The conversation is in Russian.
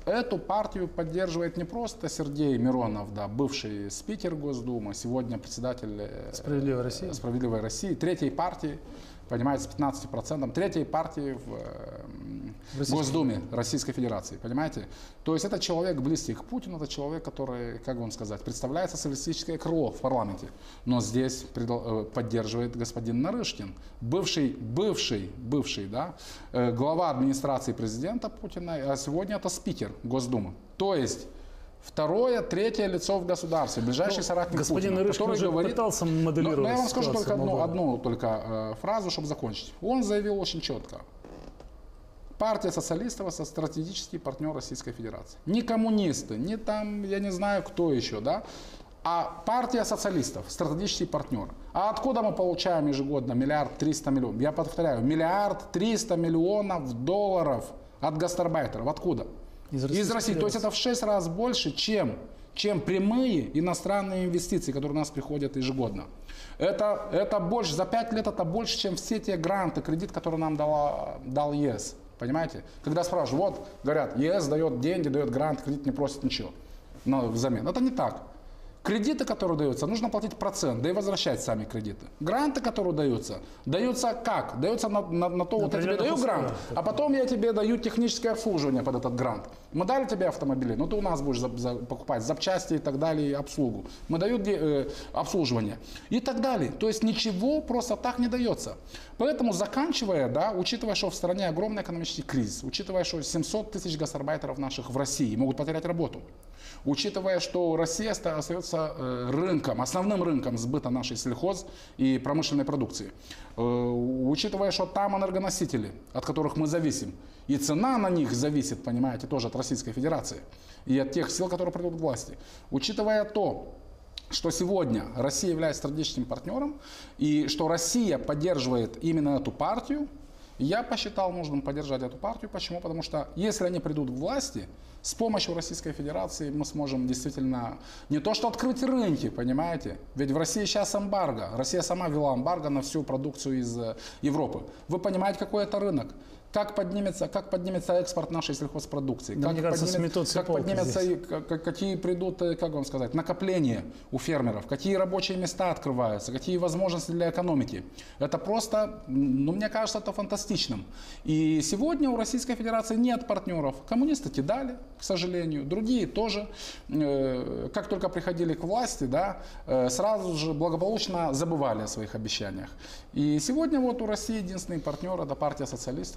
Эту партию поддерживает не просто Сергей Миронов, да, бывший спикер Госдумы, сегодня председатель «Справедливой России», третьей партии, понимаете, с 15%, третьей партии в Госдуме Российской Федерации, понимаете? То есть это человек близкий к Путину, это человек, который, как вам сказать, представляет социалистическое крыло в парламенте, но здесь поддерживает господин Нарышкин, бывший, да, глава администрации президента Путина, а сегодня это спикер Госдумы. То есть второе, третье лицо в государстве, ближайший соратник господин Путина, Нарышкин который говорит, пытался моделировать. но я вам скажу только одну фразу, чтобы закончить. Он заявил очень четко: партия социалистов — это стратегический партнер Российской Федерации. Не коммунисты, не там, я не знаю, кто еще, да, а партия социалистов, стратегический партнер. А откуда мы получаем ежегодно 1 300 000 000? Я повторяю, 1 300 000 000 долларов от гастарбайтеров. Откуда? Из России. То есть это в 6 раз больше, чем прямые иностранные инвестиции, которые у нас приходят ежегодно. Это больше, за 5 лет это больше, чем все те гранты, кредит, которые нам дал ЕС. Понимаете? Когда спрашивают, вот, говорят, ЕС дает деньги, дает грант, кредит, не просит ничего взамен. Это не так. Кредиты, которые даются, нужно платить процент, да и возвращать сами кредиты. Гранты, которые даются как? Даются на то, вот я тебе даю грант, а потом я тебе даю техническое обслуживание под этот грант. Мы дали тебе автомобили, но ты у нас будешь покупать запчасти и так далее, и обслугу. Мы дают обслуживание и так далее. То есть ничего просто так не дается. Поэтому заканчивая, да, учитывая, что в стране огромный экономический кризис, учитывая, что 700 000 гастарбайтеров наших в России могут потерять работу, учитывая, что Россия остается рынком, основным рынком сбыта нашей сельхоз и промышленной продукции, учитывая, что там энергоносители, от которых мы зависим, и цена на них зависит, понимаете, тоже от Российской Федерации и от тех сил, которые придут к власти, учитывая то, что сегодня Россия является стратегическим партнером и что Россия поддерживает именно эту партию, я посчитал нужным поддержать эту партию. Почему? Потому что если они придут к власти, с помощью Российской Федерации мы сможем действительно не то что открыть рынки, понимаете? Ведь в России сейчас эмбарго. Россия сама ввела эмбарго на всю продукцию из Европы. Вы понимаете, какой это рынок? Как поднимется экспорт нашей сельхозпродукции? Да, как поднимется, какие придут, как вам сказать, накопления у фермеров? Какие рабочие места открываются? Какие возможности для экономики? Это просто, ну, мне кажется, это фантастичным. И сегодня у Российской Федерации нет партнеров. Коммунисты кидали, к сожалению. Другие тоже, как только приходили к власти, да, сразу же благополучно забывали о своих обещаниях. И сегодня вот у России единственный партнер — это партия социалистов.